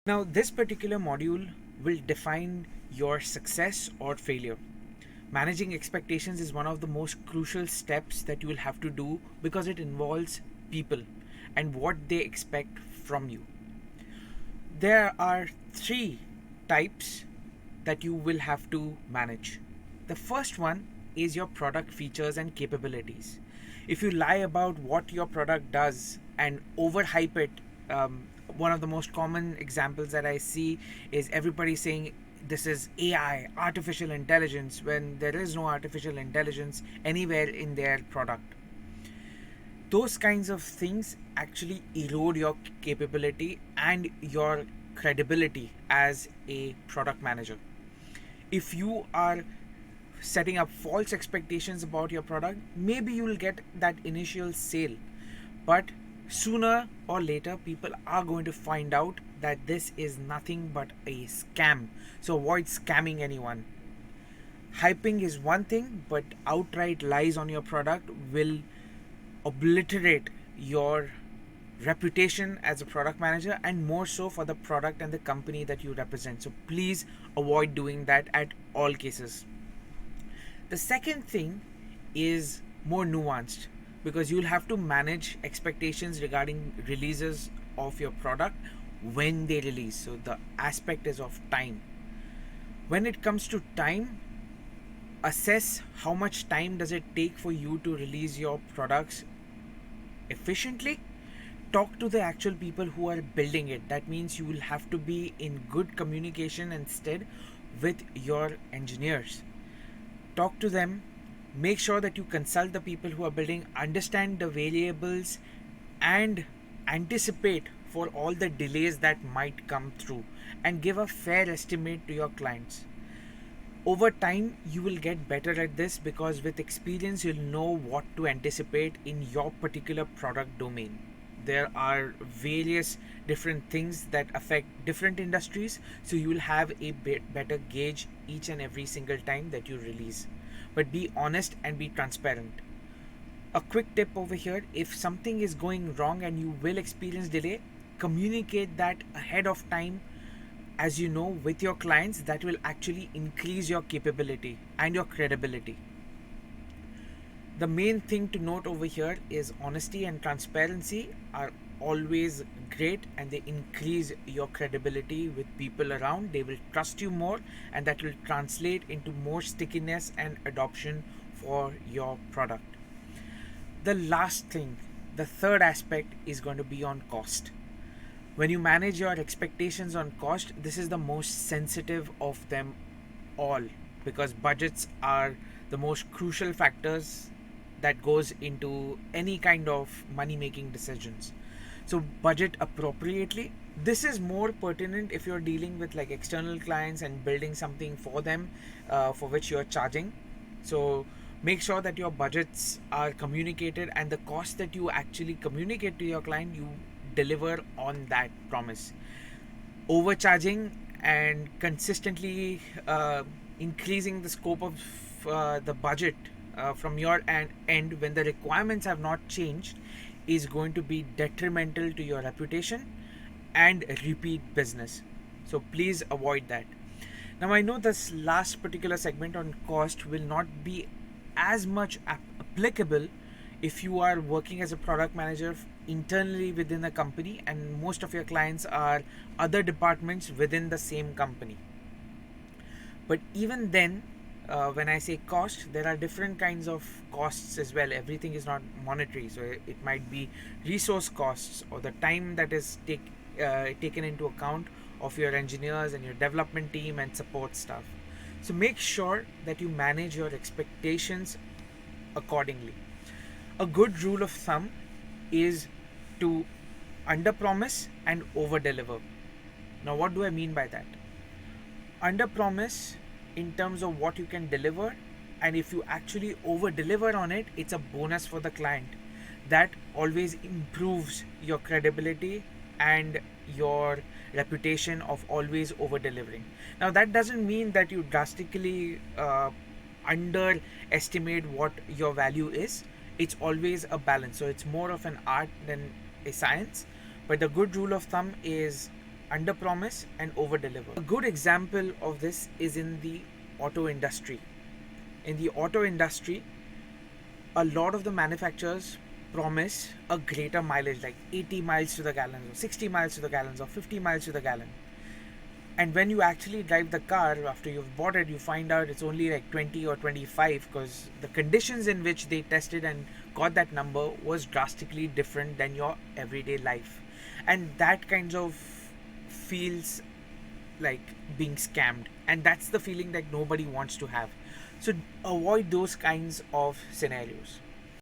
Now, this particular module will define your success or failure. Managing expectations is one of the most crucial steps that you will have to do because it involves people and what they expect from you. There are three types that you will have to manage. The first one is your product features and capabilities. If you lie about what your product does and overhype it, one of the most common examples that I see is everybody saying this is AI, artificial intelligence, when there is no artificial intelligence anywhere in their product. Those kinds of things actually erode your capability and your credibility as a product manager. If you are setting up false expectations about your product, maybe you will get that initial sale, but sooner or later people are going to find out that this is nothing but a scam. So avoid scamming anyone. Hyping is one thing, but outright lies on your product will obliterate your reputation as a product manager, and more so for the product and the company that you represent. So please avoid doing that at all cases. The second thing is more nuanced because you'll have to manage expectations regarding releases of your product when they release. So the aspect is of time. When it comes to time, assess how much time does it take for you to release your products efficiently. Talk to the actual people who are building it. That means you will have to be in good communication instead with your engineers. Talk to them, make sure that you consult the people who are building, understand the variables, and anticipate for all the delays that might come through, and give a fair estimate to your clients. Over time, you will get better at this because with experience, you'll know what to anticipate in your particular product domain. There are various different things that affect different industries, so you will have a bit better gauge each and every single time that you release. But be honest and be transparent. A quick tip over here: if something is going wrong and you will experience delay, communicate that ahead of time, as you know, with your clients. That will actually increase your capability and your credibility. The main thing to note over here is honesty and transparency are always great, and they increase your credibility with people around. They will trust you more, and that will translate into more stickiness and adoption for your product. The last thing, the third aspect, is going to be on cost. When you manage your expectations on cost, this is the most sensitive of them all because budgets are the most crucial factors that goes into any kind of money making decisions. So budget appropriately. This is more pertinent if you're dealing with like external clients and building something for them, for which you're charging. So make sure that your budgets are communicated, and the cost that you actually communicate to your client, you deliver on that promise. Overcharging and consistently increasing the scope of the budget from your end when the requirements have not changed is going to be detrimental to your reputation and repeat business. So please avoid that. Now, I know this last particular segment on cost will not be as much applicable if you are working as a product manager internally within a company and most of your clients are other departments within the same company. But even then, when I say cost, there are different kinds of costs as well. Everything is not monetary, so it might be resource costs or the time that is taken into account of your engineers and your development team and support staff. So make sure that you manage your expectations accordingly. A good rule of thumb is to under promise and over deliver. Now, what do I mean by that? Under promise in terms of what you can deliver, and if you actually over deliver on it, it's a bonus for the client. That always improves your credibility and your reputation of always over delivering. Now, that doesn't mean that you drastically underestimate what your value is. It's always a balance, so it's more of an art than a science. But the good rule of thumb is under promise and over deliver. A good example of this is in the auto industry. In the auto industry, a lot of the manufacturers promise a greater mileage, like 80 miles to the gallon, or 60 miles to the gallon, or 50 miles to the gallon. And when you actually drive the car after you've bought it, you find out it's only like 20 or 25, because the conditions in which they tested and got that number was drastically different than your everyday life. And that kind of feels like being scammed, and that's the feeling that nobody wants to have. So avoid those kinds of scenarios.